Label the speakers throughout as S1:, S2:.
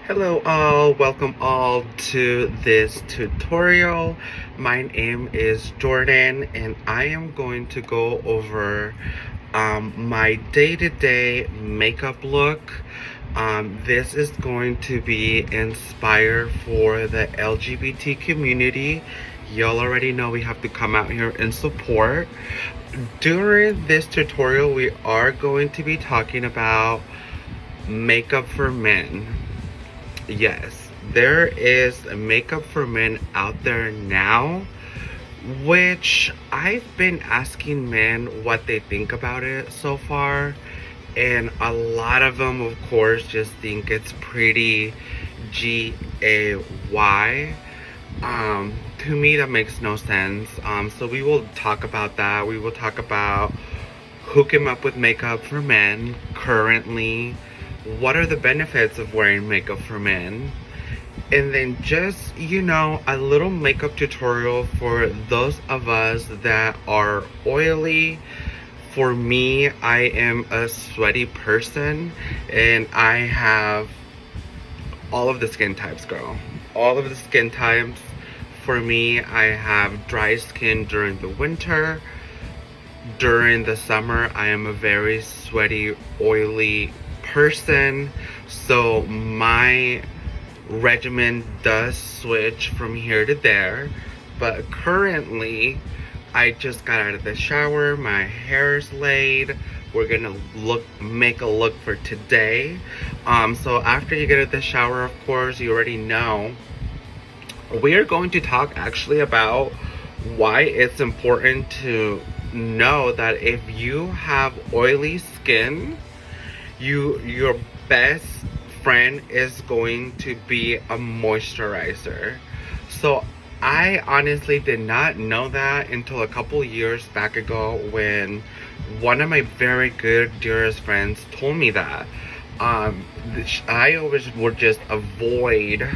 S1: Hello all, welcome all to this tutorial. My name is Jordan and I am going to go over my day-to-day makeup look. This is going to be inspired for the LGBT community. Y'all already know we have to come out here and support. During this tutorial, we are going to be talking about makeup for men. Yes, there is makeup for men out there now, which I've been asking men what they think about it so far, and a lot of them, of course, just think it's pretty gay. To me, that makes no sense. So we will talk about that. We will talk about who came up with makeup for men currently. What are the benefits of wearing makeup for men? And then just, a little makeup tutorial for those of us that are oily. For me, I am a sweaty person and I have all of the skin types, girl. All of the skin types. For me, I have dry skin during the winter. During the summer, I am a very sweaty, oily person, so my regimen does switch from here to there. But currently I just got out of the shower, my hair's laid. We're gonna make a look for today. So after you get out of the shower, of course, you already know we are going to talk actually about why it's important to know that if you have oily skin, your best friend is going to be a moisturizer. So I honestly did not know that until a couple years back ago when one of my very good dearest friends told me that. I always would just avoid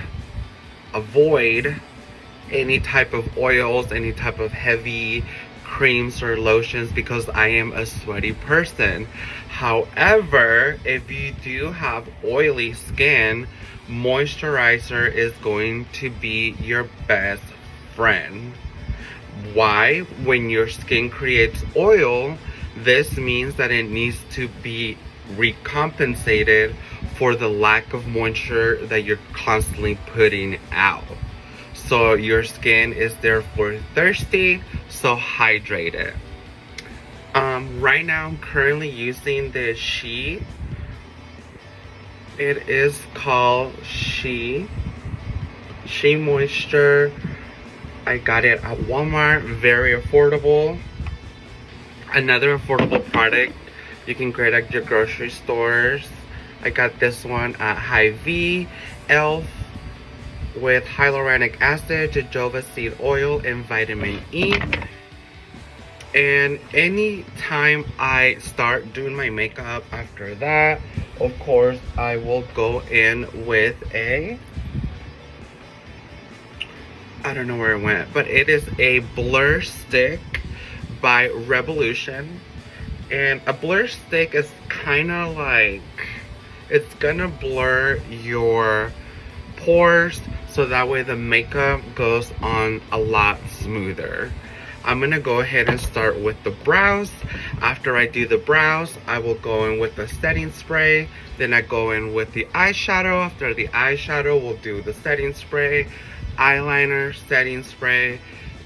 S1: any type of oils, any type of heavy creams or lotions because I am a sweaty person. However, if you do have oily skin, moisturizer is going to be your best friend. Why? When your skin creates oil, this means that it needs to be recompensated for the lack of moisture that you're constantly putting out. So your skin is therefore thirsty, so hydrate it. Right now I'm currently using this She. It is called She Moisture. I got it at Walmart, very affordable. Another affordable product you can get at your grocery stores. I got this one at Hy-Vee, Elf, with hyaluronic acid, jojoba seed oil, and vitamin E. And anytime I start doing my makeup after that, of course, I will go in with I don't know where it went, but it is a blur stick by Revolution. And a blur stick is kind of like, it's gonna blur your pores so that way the makeup goes on a lot smoother. I'm gonna go ahead and start with the brows. After I do the brows, I will go in with the setting spray. Then I go in with the eyeshadow. After the eyeshadow, we'll do the setting spray, eyeliner, setting spray.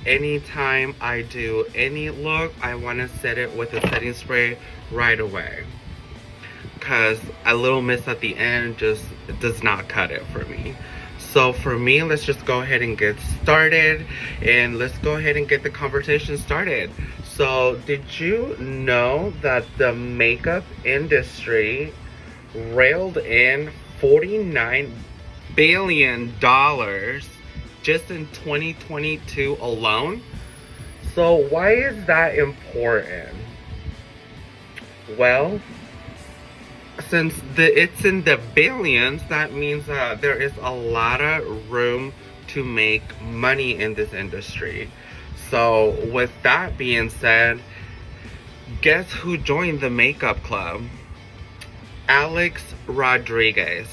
S1: Anytime I do any look, I want to set it with a setting spray right away, because a little mist at the end just does not cut it for me. So for me, let's just go ahead and get started, and let's go ahead and get the conversation started. So did you know that the makeup industry railed in $49 billion just in 2022 alone? So why is that important? Well, since it's in the billions, that means there is a lot of room to make money in this industry. So with that being said, guess who joined the makeup club? Alex Rodriguez.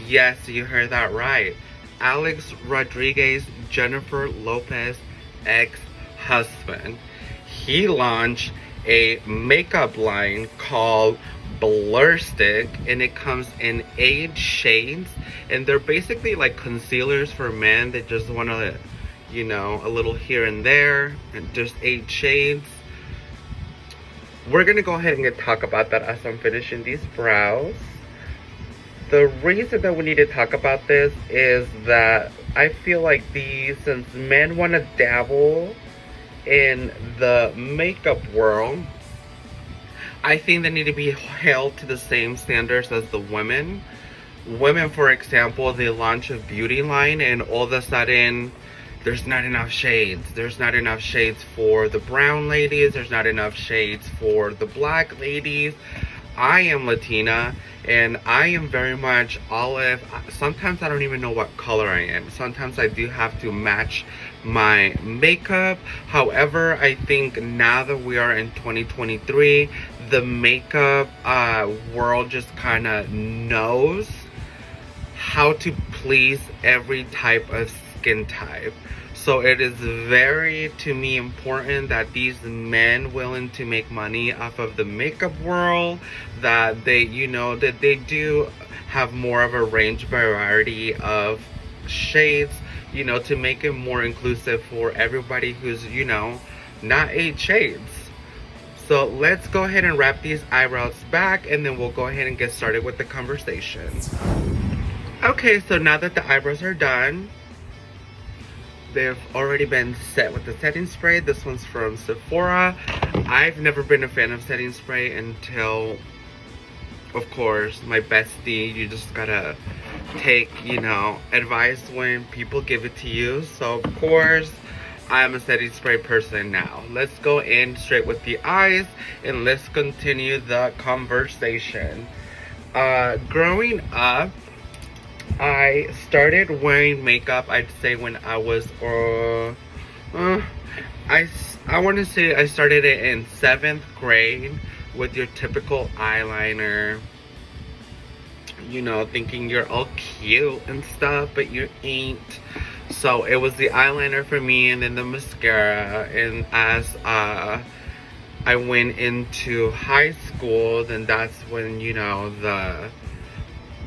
S1: Yes, you heard that right. Alex Rodriguez, Jennifer Lopez ex-husband. He launched a makeup line called Blur Stick, and it comes in 8 shades, and they're basically like concealers for men that just want to, you know, a little here and there, and just 8 shades. We're gonna go ahead and talk about that as I'm finishing these brows. The reason that we need to talk about this is that I feel like since men want to dabble in the makeup world, I think they need to be held to the same standards as the women. Women, for example, they launch a beauty line and all of a sudden there's not enough shades. There's not enough shades for the brown ladies. There's not enough shades for the black ladies. I am Latina and I am very much olive. Sometimes I don't even know what color I am. Sometimes I do have to match my makeup. However, I think now that we are in 2023, the makeup world just kind of knows how to please every type of skin type. So it is very, to me, important that these men willing to make money off of the makeup world, that they, you know, that they do have more of a range variety of shades, you know, to make it more inclusive for everybody who's, you know, not 8 shades. So let's go ahead and wrap these eyebrows back, and then we'll go ahead and get started with the conversation. Okay, so now that the eyebrows are done, they've already been set with the setting spray. This one's from Sephora. I've never been a fan of setting spray until, of course, my bestie. You just gotta take, you know, advice when people give it to you. So, of course, I'm a setting spray person now. Let's go in straight with the eyes and let's continue the conversation. Growing up, I started wearing makeup, I'd say when I was, I want to say I started it in 7th grade with your typical eyeliner. You know, thinking you're all cute and stuff, but you ain't. So it was the eyeliner for me, and then the mascara. And as I went into high school, then that's when, you know, the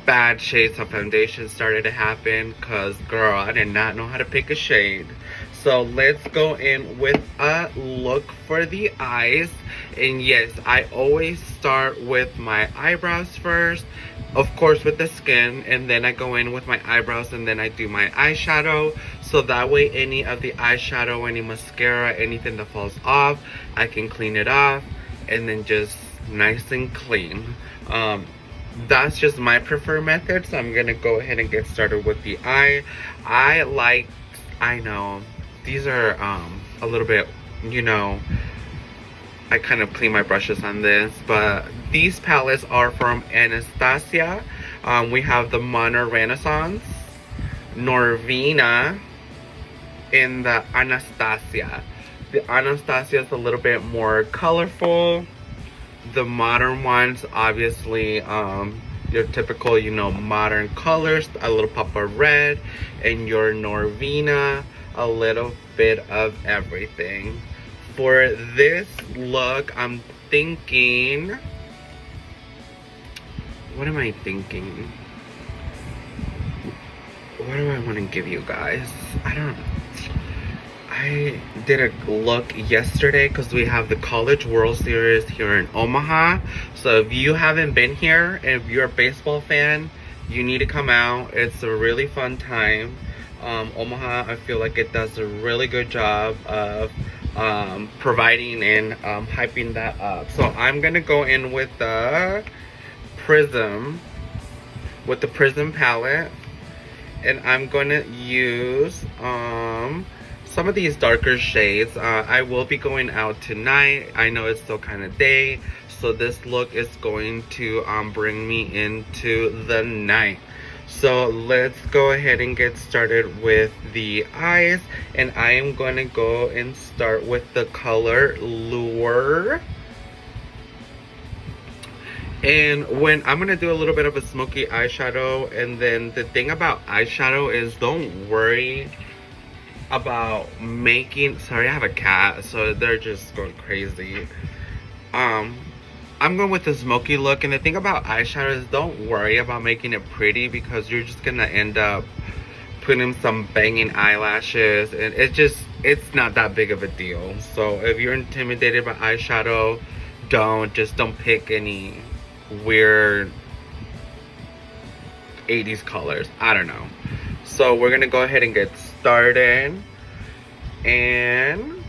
S1: bad shades of foundation started to happen, because girl, I did not know how to pick a shade. So let's go in with a look for the eyes. And yes, I always start with my eyebrows first, of course with the skin, and then I go in with my eyebrows, and then I do my eyeshadow, so that way any of the eyeshadow, any mascara, anything that falls off, I can clean it off, and then just nice and clean. That's just my preferred method, so I'm gonna go ahead and get started with the eye. I know these are a little bit, you know, I kind of clean my brushes on this, but these palettes are from Anastasia. We have the Modern Renaissance, Norvina, and the Anastasia. The Anastasia is a little bit more colorful. The modern ones, obviously, your typical, you know, modern colors, a little pop of red, and your Norvina, a little bit of everything. For this look, I'm thinking, what am I thinking? What do I want to give you guys? I did a look yesterday because we have the College World Series here in Omaha. So if you haven't been here, if you're a baseball fan, you need to come out. It's a really fun time. Omaha, I feel like it does a really good job of providing and hyping that up. So I'm gonna go in with the Prism, palette, and I'm gonna use some of these darker shades. I will be going out tonight. I know it's still kind of day, so this look is going to bring me into the night. So let's go ahead and get started with the eyes, and I am going to go and start with the color Lure. And when I'm gonna do a little bit of a smoky eyeshadow, and then the thing about eyeshadow is don't worry about making, sorry, I have a cat, so they're just going crazy. Um, I'm going with the smoky look, and the thing about eyeshadow is don't worry about making it pretty, because you're just gonna end up putting some banging eyelashes, and it's not that big of a deal. So if you're intimidated by eyeshadow, don't pick any weird 80s colors. I don't know. So we're gonna go ahead and get started, and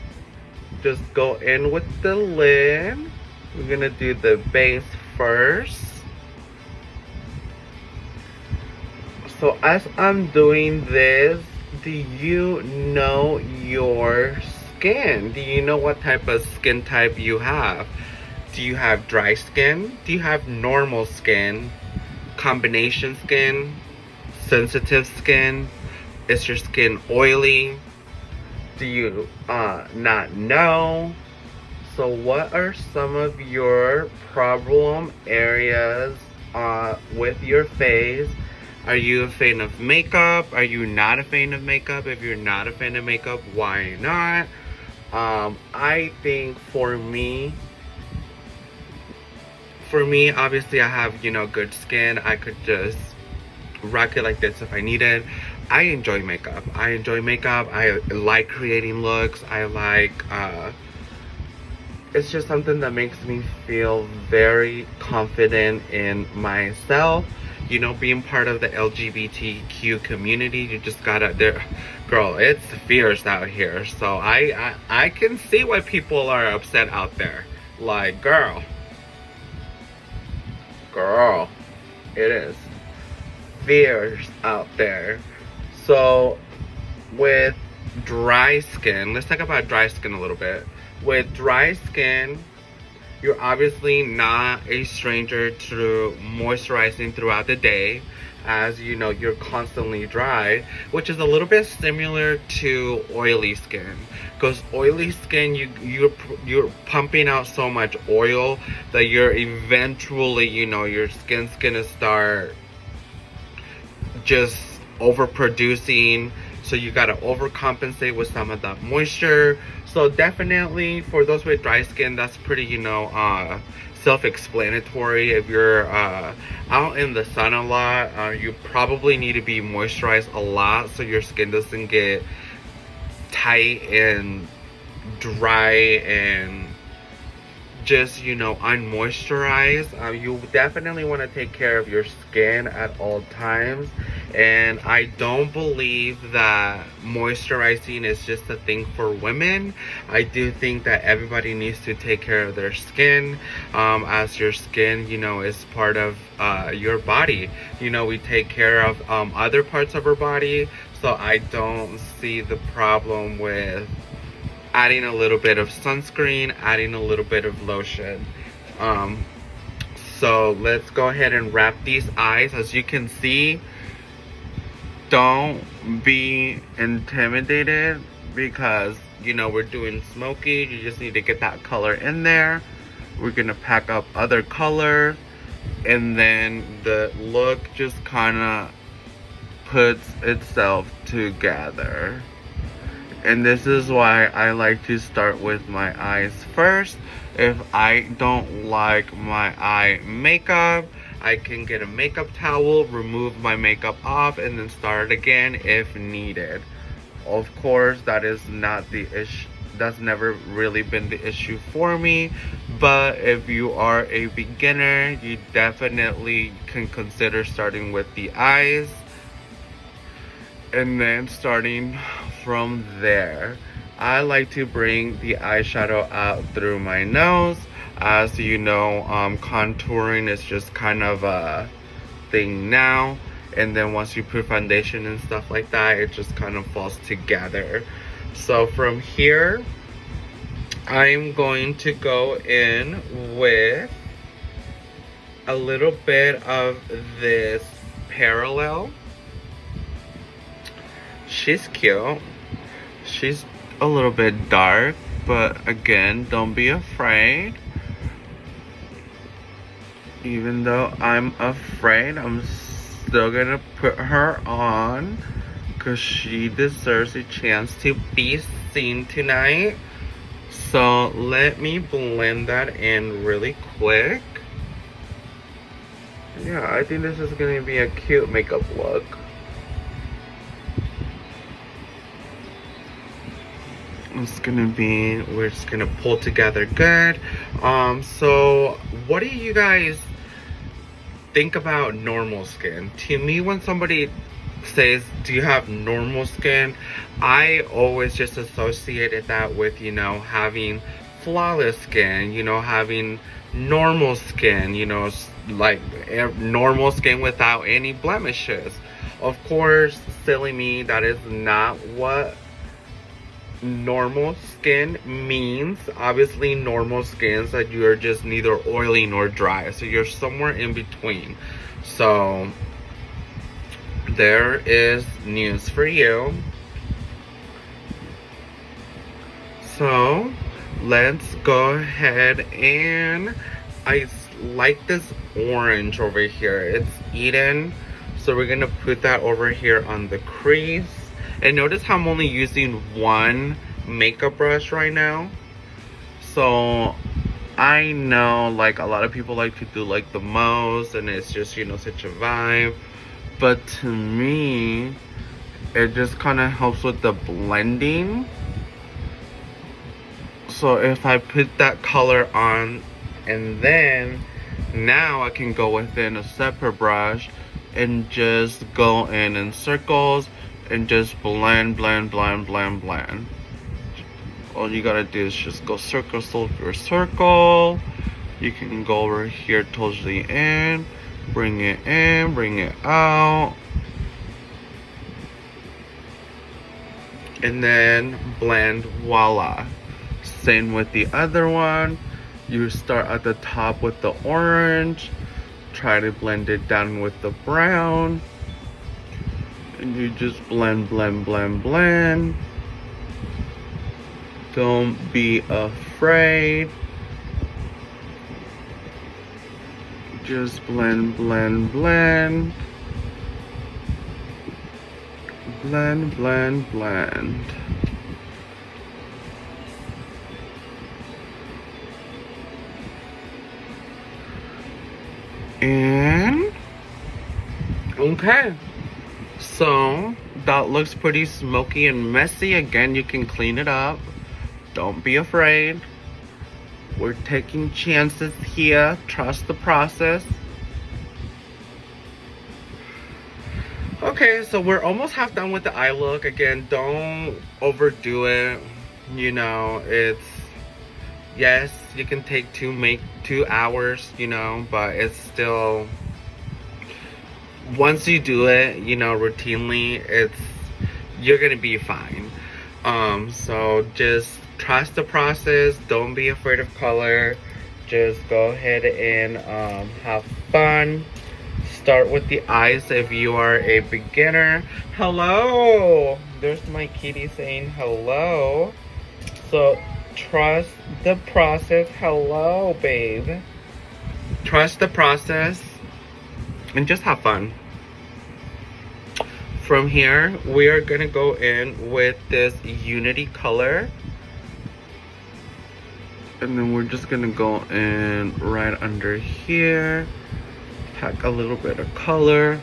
S1: just go in with the lid. We're gonna do the base first. So as I'm doing this, do you know your skin? Do you know what type of skin type you have? Do you have dry skin? Do you have normal skin? Combination skin? Sensitive skin? Is your skin oily? Do you not know? So what are some of your problem areas with your face? Are you a fan of makeup? Are you not a fan of makeup? If you're not a fan of makeup, why not? I think for me, obviously I have, good skin. I could just rock it like this if I needed. I enjoy makeup. I like creating looks. I like, it's just something that makes me feel very confident in myself. Being part of the LGBTQ community, you just gotta, girl, it's fierce out here. So I can see why people are upset out there. Like, girl, it is fierce out there. So with dry skin, let's talk about dry skin a little bit. With dry skin, you're obviously not a stranger to moisturizing throughout the day, as you know you're constantly dry, which is a little bit similar to oily skin. Because oily skin, you're pumping out so much oil that you're eventually, your skin's gonna start just overproducing. So you gotta overcompensate with some of that moisture. So definitely for those with dry skin, that's pretty, self-explanatory. If you're out in the sun a lot, you probably need to be moisturized a lot so your skin doesn't get tight and dry and just, unmoisturized. You definitely want to take care of your skin at all times. And I don't believe that moisturizing is just a thing for women. I do think that everybody needs to take care of their skin, as your skin, is part of your body. We take care of other parts of our body. So I don't see the problem with adding a little bit of sunscreen, adding a little bit of lotion. So let's go ahead and wrap these eyes. As you can see, don't be intimidated, because we're doing smoky. You just need to get that color in there. We're gonna pack up other color, and then the look just kind of puts itself together. And this is why I like to start with my eyes first. If I don't like my eye makeup, I can get a makeup towel, remove my makeup off, and then start again if needed. Of course, that is not the issue. That's never really been the issue for me. But if you are a beginner, you definitely can consider starting with the eyes, and then starting from there. I like to bring the eyeshadow out through my nose. As you know, contouring is just kind of a thing now. And then once you put foundation and stuff like that, it just kind of falls together. So from here, I'm going to go in with a little bit of this Parallel. She's cute. She's a little bit dark, but again, don't be afraid. Even though I'm afraid, I'm still gonna put her on because she deserves a chance to be seen tonight. So let me blend that in really quick. Yeah, I think this is gonna be a cute makeup look. We're just gonna pull together good. So what do you guys think about normal skin? To me, when somebody says, do you have normal skin, I always just associated that with, you know, having flawless skin, you know, having normal skin, you know, like normal skin without any blemishes. Of course, silly me, that is not what normal skin means. Obviously, normal skin is that you're just neither oily nor dry, so you're somewhere in between. So there is news for you. So let's go ahead, and I like this orange over here. It's Eden, so we're gonna put that over here on the crease. And notice how I'm only using one makeup brush right now. So I know like a lot of people like to do like the most, and it's just, you know, such a vibe. But to me, it just kind of helps with the blending. So if I put that color on, and then now I can go within a separate brush and just go in circles and just blend, blend, blend, blend, blend. All you gotta do is just go circle, circle, circle. You can go over here towards the end, bring it in, bring it out, and then blend, voila. Same with the other one. You start at the top with the orange, try to blend it down with the brown, and you just blend, blend, blend, blend. Don't be afraid. Just blend, blend, blend. Blend, blend, blend. And okay, so that looks pretty smoky and messy. Again, you can clean it up. Don't be afraid. We're taking chances here. Trust the process. Okay, so we're almost half done with the eye look. Again, don't overdo it. You know, it's, yes, you can take 2 hours, you know, but it's still, once you do it, you know, routinely, you're gonna be fine. So just trust the process. Don't be afraid of color. Just go ahead and have fun. Start with the eyes if you are a beginner. Hello! There's my kitty saying hello. So trust the process. Hello, babe. Trust the process and just have fun. From here, we are gonna go in with this Unity color. And then we're just gonna go in right under here. Pack a little bit of color.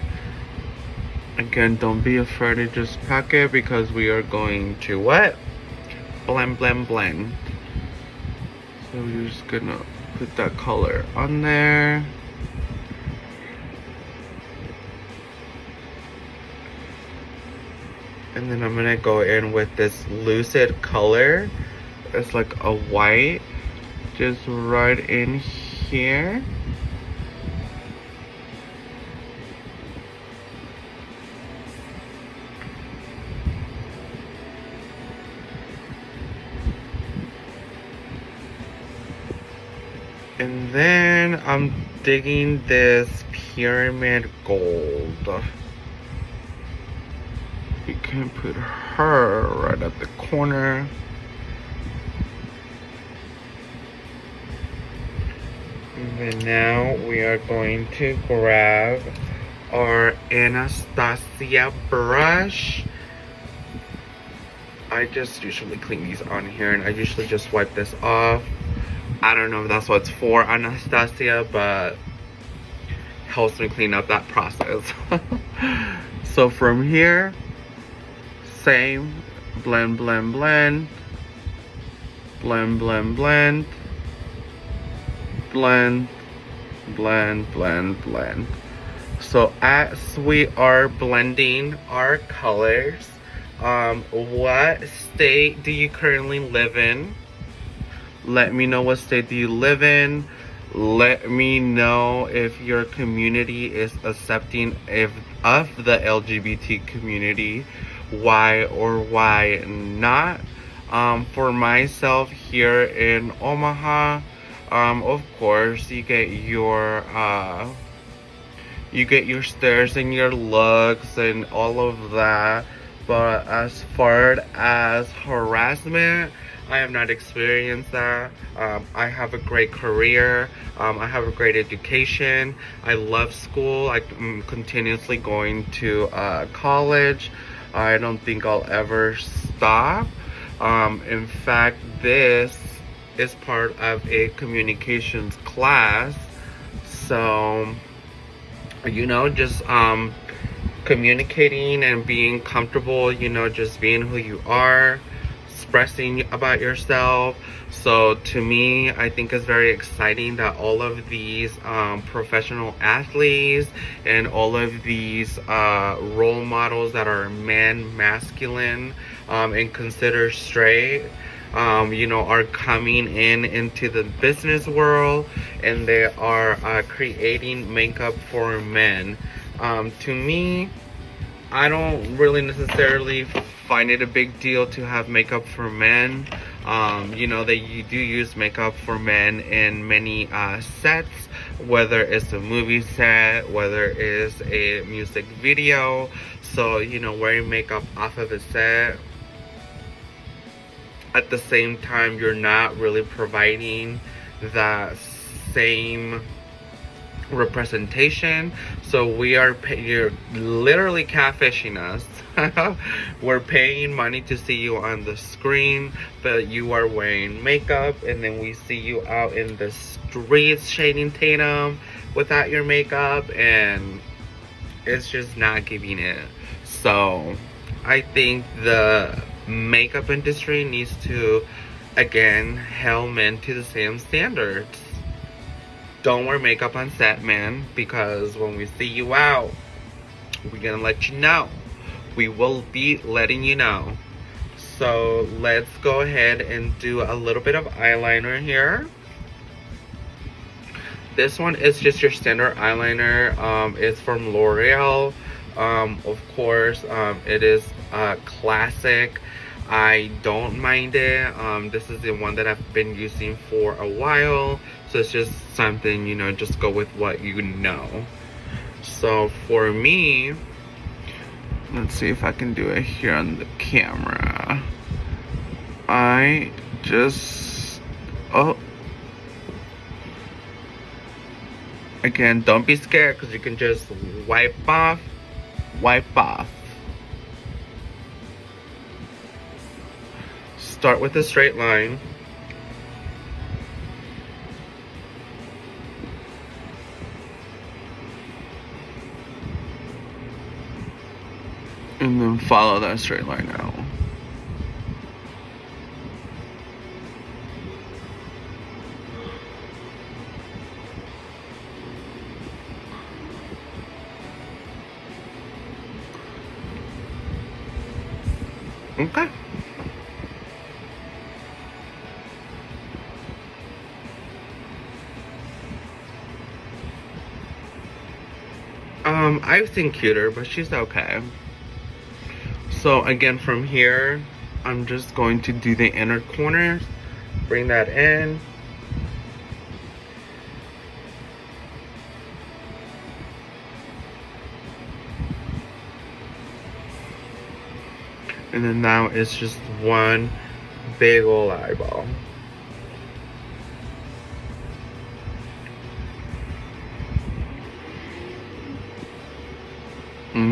S1: Again, don't be afraid to just pack it because we are going to what? Blend, blend, blend. So we're just gonna put that color on there. And then I'm gonna go in with this lucid color. It's like a white, just right in here. And then I'm digging this pyramid gold. You can put her right at the corner. And then now we are going to grab our Anastasia brush. I just usually clean these on here, and I usually just wipe this off. I don't know if that's what it's for, Anastasia, but helps me clean up that process. So from here, same, blend, blend, blend, blend, blend, blend, blend, blend, blend, blend. So as we are blending our colors, what state do you currently live in? Let me know what state do you live in. Let me know if your community is accepting of the LGBT community. Why or why not? For myself here in Omaha, of course you get your stares and your looks and all of that. But as far as harassment, I have not experienced that. I have a great career. I have a great education. I love school. I'm continuously going to college. I don't think I'll ever stop. In fact, this is part of a communications class. So, you know, just communicating and being comfortable, you know, just being who you are, expressing about yourself. So to me, I think it's very exciting that all of these professional athletes and all of these role models that are masculine and considered straight, you know, are coming into the business world, and they are creating makeup for men. To me, I don't really necessarily find it a big deal to have makeup for men. You know, you do use makeup for men in many sets, whether it's a movie set, whether it's a music video. So, you know, wearing makeup off of a set, at the same time, you're not really providing that same representation. So you're literally catfishing us. We're paying money to see you on the screen, but you are wearing makeup, and then we see you out in the streets shading Tatum without your makeup, and it's just not giving it. So I think the makeup industry needs to, again, held men to the same standards. Don't wear makeup on set, man, because when we see you out, we're gonna let you know. We will be letting you know. So let's go ahead and do a little bit of eyeliner here. This one is just your standard eyeliner. It's from L'Oreal. Of course, it is classic. I don't mind it. This is the one that I've been using for a while. So it's just something, you know, just go with what you know. So for me, let's see if I can do it here on the camera. I just, again, don't be scared, because you can just wipe off. Start with a straight line. And then follow that straight line out. Okay. I've seen cuter, but she's okay. So again, from here, I'm just going to do the inner corners, bring that in. And then now it's just one big ol' eyeball.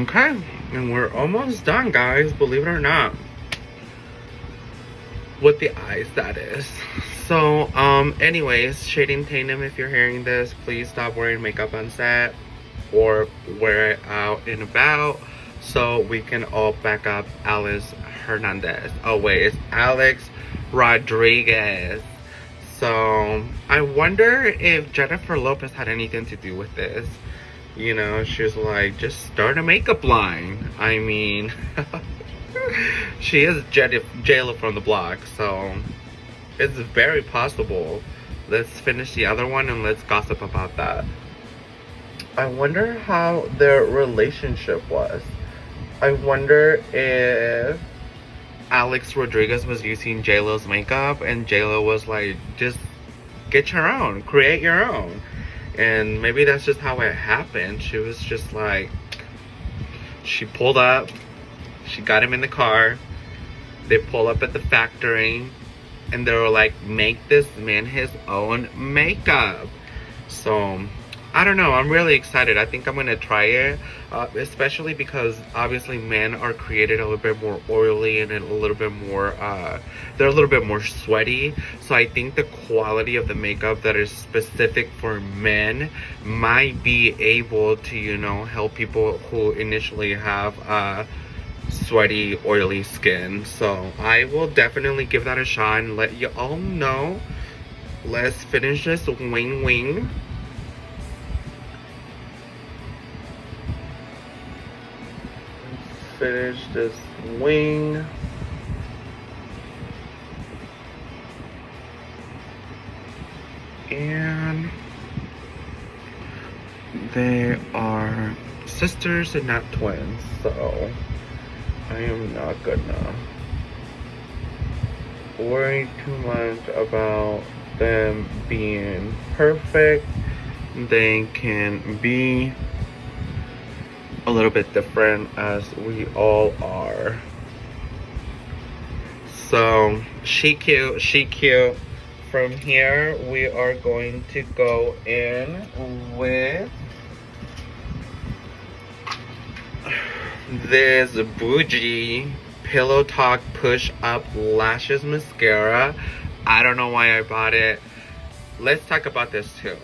S1: Okay, and we're almost done, guys, believe it or not. With the eyes, that is. So, anyways, Shading Tatum, if you're hearing this, please stop wearing makeup on set or wear it out and about so we can all back up Alice Hernandez. Oh, wait, it's Alex Rodriguez. So, I wonder if Jennifer Lopez had anything to do with this. You know, she was like, just start a makeup line. I mean, she is J-Lo from the block, so it's very possible. Let's finish the other one and let's gossip about that. I wonder how their relationship was. I wonder if Alex Rodriguez was using J-Lo's makeup and J-Lo was like, just get your own, create your own. And maybe that's just how it happened. She was just like, she pulled up, she got him in the car, they pull up at the factory, and they were like, make this man his own makeup. So, I don't know, I'm really excited. I think I'm gonna try it, especially because obviously men are created a little bit more oily and a little bit more, they're a little bit more sweaty. So I think the quality of the makeup that is specific for men might be able to, you know, help people who initially have, sweaty, oily skin. So I will definitely give that a shot and let you all know. Let's finish this wing. Finish this wing. And they are sisters and not twins, so I am not gonna worry too much about them being perfect. They can be a little bit different as we all are. So she cute. From here we are going to go in with this bougie Pillow Talk Push Up Lashes Mascara. I don't know why I bought it. Let's talk about this too.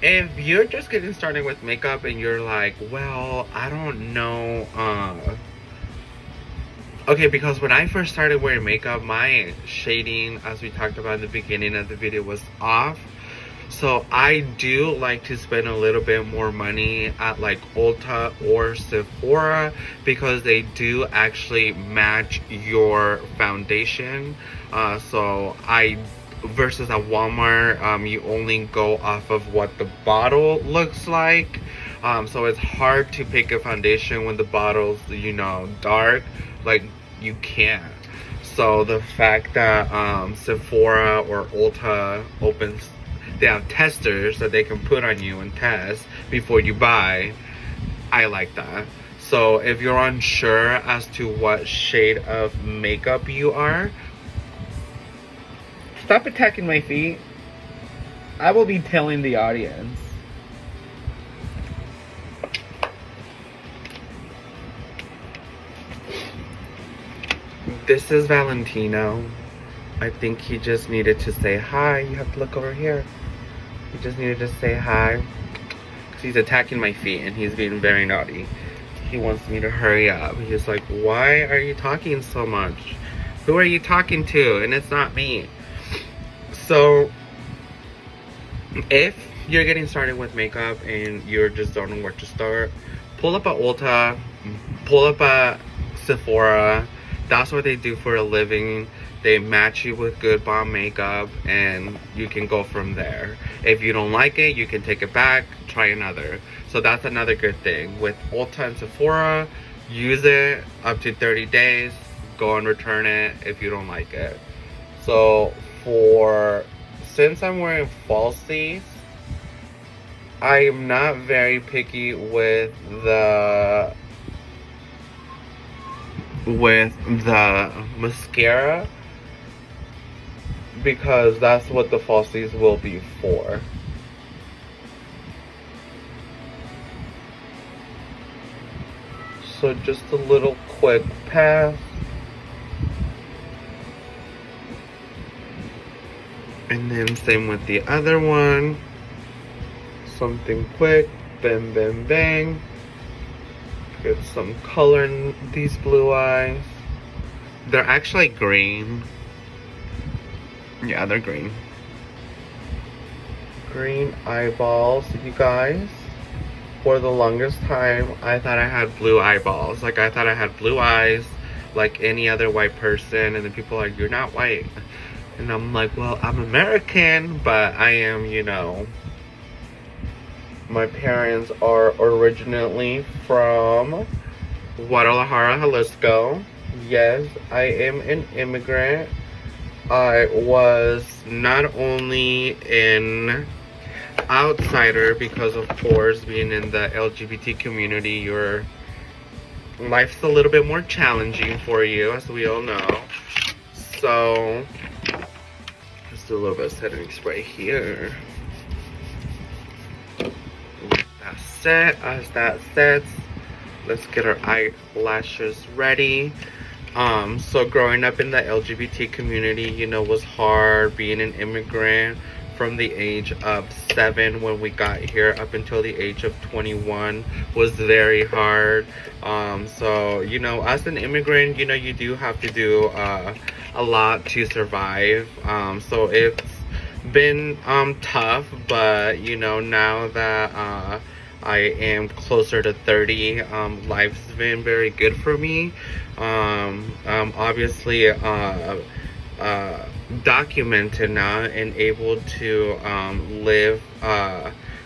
S1: If you're just getting started with makeup and you're like, well, I don't know, okay, because when I first started wearing makeup, my shading, as we talked about in the beginning of the video, was off. So I do like to spend a little bit more money at like Ulta or Sephora because they do actually match your foundation. Versus at Walmart, you only go off of what the bottle looks like. So it's hard to pick a foundation when the bottle's, you know, dark. Like, you can't. So the fact that Sephora or Ulta opens, they have testers that they can put on you and test before you buy, I like that. So if you're unsure as to what shade of makeup you are, stop attacking my feet. I will be telling the audience. This is Valentino. I think he just needed to say hi. You have to look over here. He just needed to say hi. Because he's attacking my feet and he's being very naughty. He wants me to hurry up. He's like, why are you talking so much? Who are you talking to? And it's not me. So, if you're getting started with makeup and you just don't know where to start, pull up a Ulta, pull up a Sephora. That's what they do for a living. They match you with good bomb makeup and you can go from there. If you don't like it, you can take it back, try another. So that's another good thing. With Ulta and Sephora, use it up to 30 days, go and return it if you don't like it. So since I'm wearing falsies, I am not very picky with the mascara because that's what the falsies will be for. So just a little quick pass. And then same with the other one. Something quick. Bang, bang, bang. Get some color in these blue eyes. They're actually green. Yeah, they're green. Green eyeballs, you guys. For the longest time, I thought I had blue eyeballs. Like, I thought I had blue eyes like any other white person. And then people are like, you're not white. And I'm like, well, I'm American, but I am, you know. My parents are originally from Guadalajara, Jalisco. Yes, I am an immigrant. I was not only an outsider because, of course, being in the LGBT community, your life's a little bit more challenging for you, as we all know. So, let's do a little bit of setting spray here. That's set. As that sets, let's get our eyelashes ready. So growing up in the LGBT community, you know, was hard. Being an immigrant from the age of 7 when we got here up until the age of 21 was very hard. So, you know, as an immigrant, you know, you do have to do a lot to survive. So it's been tough, but, you know, now that I am closer to 30, life's been very good for me. Obviously documented now and able to live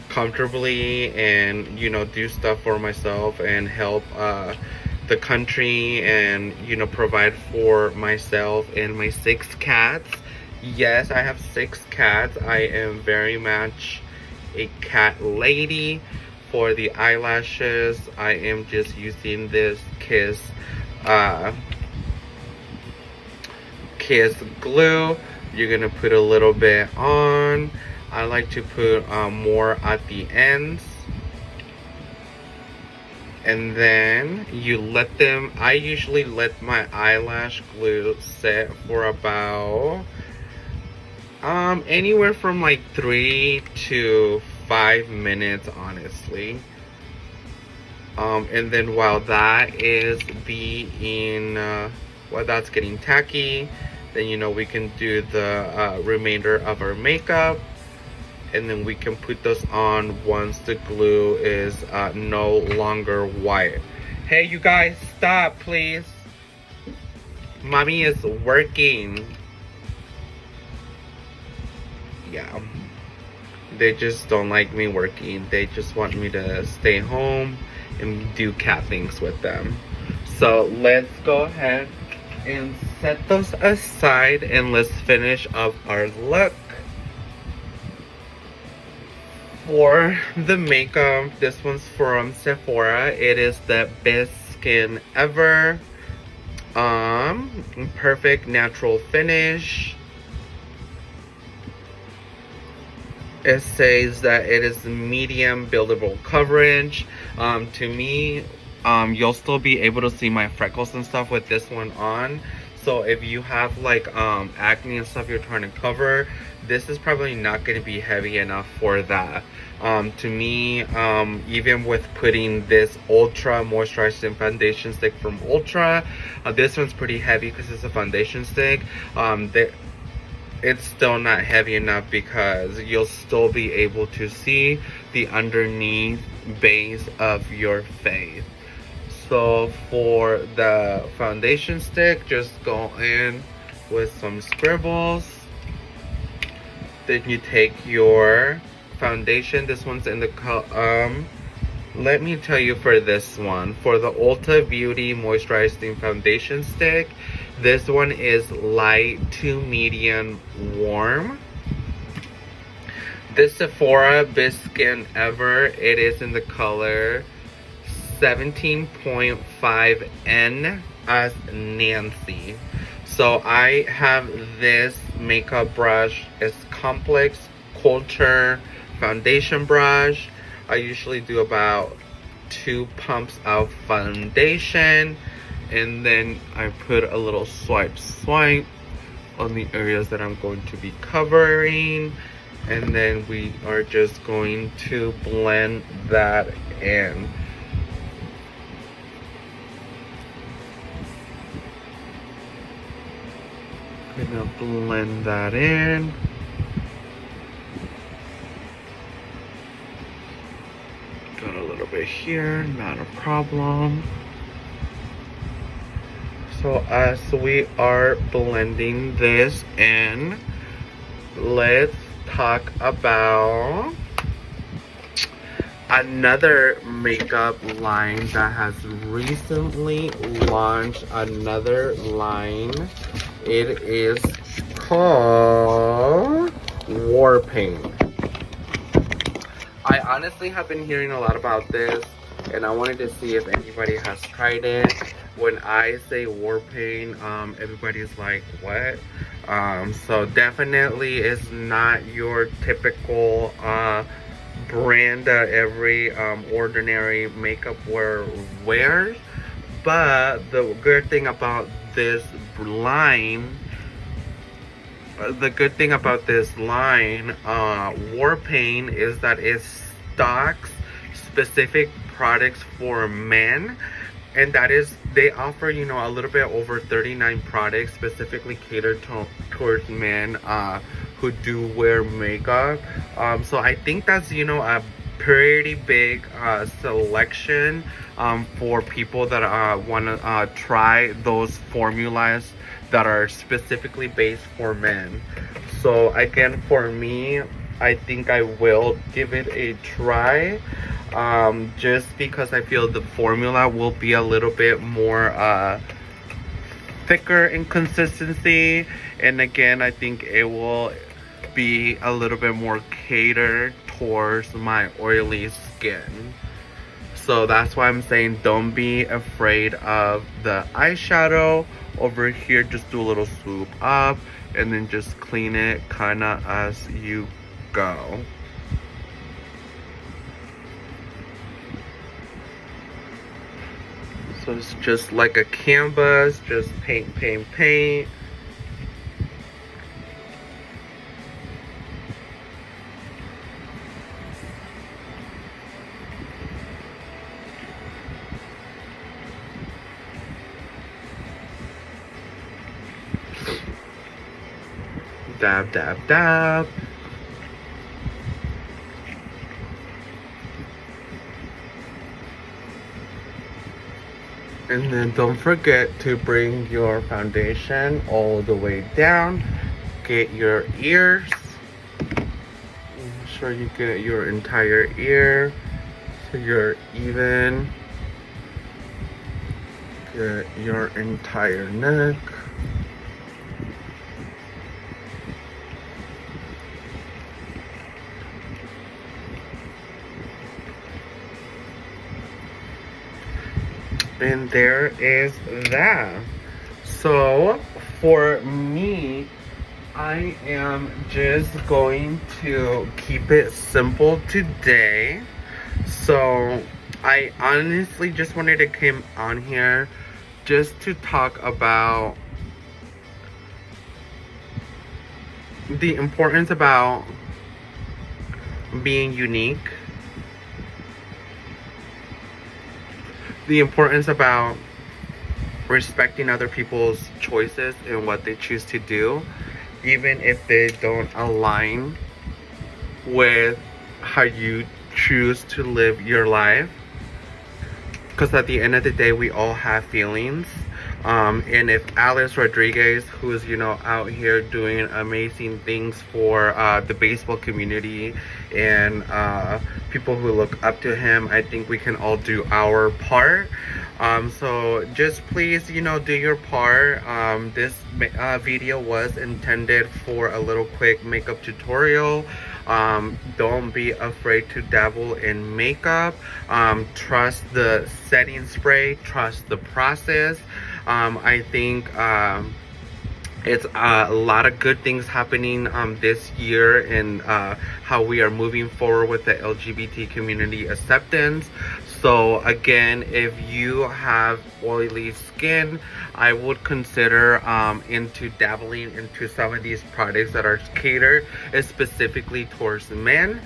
S1: comfortably and, you know, do stuff for myself and help the country and, you know, provide for myself and my 6 cats. Yes, I have 6 cats. I am very much a cat lady. For the eyelashes, I am just using this Kiss glue. You're gonna put a little bit on. I like to put more at the ends. And then you let them, I usually let my eyelash glue set for about anywhere from like 3 to 5 minutes, honestly. And then while that is while that's getting tacky, then, you know, we can do the remainder of our makeup, and then we can put those on once the glue is no longer white. Hey, you guys, stop, please. Mommy is working. Yeah. They just don't like me working. They just want me to stay home and do cat things with them. So let's go ahead and set those aside and let's finish up our look. For the makeup, this one's from Sephora. It is the best skin ever. Perfect natural finish. It says that it is medium buildable coverage. To me, you'll still be able to see my freckles and stuff with this one on. So if you have like acne and stuff you're trying to cover, this is probably not going to be heavy enough for that. To me, even with putting this Ultra Moisturizing Foundation Stick from Ultra, this one's pretty heavy because it's a foundation stick. It's still not heavy enough because you'll still be able to see the underneath base of your face. So for the foundation stick, just go in with some scribbles. Then you take your foundation. This one's in the color, let me tell you, for this one, for the Ulta Beauty Moisturizing Foundation Stick, this one is light to medium warm. This Sephora Best Skin Ever, it is in the color 17.5N as Nancy. So I have this makeup brush. It's Complex Culture Foundation brush. I usually do about 2 pumps of foundation, and then I put a little swipe on the areas that I'm going to be covering, and then we are just going to blend that in. Gonna blend that in. Got a little bit here, not a problem. So as we are blending this in, let's talk about another makeup line that has recently launched another line. It is called War Paint. I honestly have been hearing a lot about this, and I wanted to see if anybody has tried it. When I say War Paint, everybody's like, what? So definitely it's not your typical brand that every ordinary makeup wears. But the good thing about this line, War Paint, is that it stocks specific products for men, and that is, they offer, you know, a little bit over 39 products specifically catered towards men who do wear makeup. So I think that's, you know, a pretty big selection for people that want to try those formulas that are specifically based for men. So again, for me, I think I will give it a try, just because I feel the formula will be a little bit more thicker in consistency, and again, I think it will be a little bit more catered towards my oily skin. So that's why I'm saying don't be afraid of the eyeshadow. Over here, just do a little swoop up and then just clean it kind of as you go. So it's just like a canvas, just paint, paint, paint. Dab, dab, dab. And then don't forget to bring your foundation all the way down. Get your ears. Make sure you get your entire ear so you're even. Get your entire neck. And there is that. So for me, I am just going to keep it simple today. So I honestly just wanted to come on here just to talk about the importance about being unique, the importance about respecting other people's choices and what they choose to do, even if they don't align with how you choose to live your life. Because at the end of the day, we all have feelings. And if Alex Rodriguez, who's, you know, out here doing amazing things for the baseball community and people who look up to him, I think we can all do our part. So just please, you know, do your part. This video was intended for a little quick makeup tutorial. Don't be afraid to dabble in makeup. Trust the setting spray, trust the process. I think it's a lot of good things happening this year, and how we are moving forward with the LGBT community acceptance. So again, if you have oily skin, I would consider into dabbling into some of these products that are catered specifically towards men.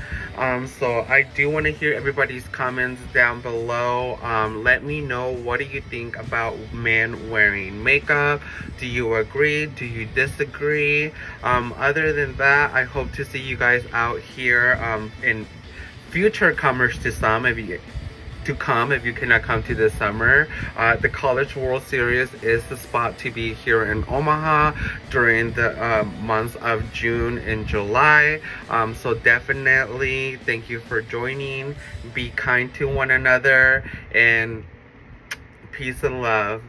S1: So I do want to hear everybody's comments down below. Let me know, what do you think about men wearing makeup? Do you agree? Do you disagree? Other than that, I hope to see you guys out here in future comers to some if you cannot come to this summer. The College World Series is the spot to be here in Omaha during the months of June and July. So definitely thank you for joining. Be kind to one another, and peace and love.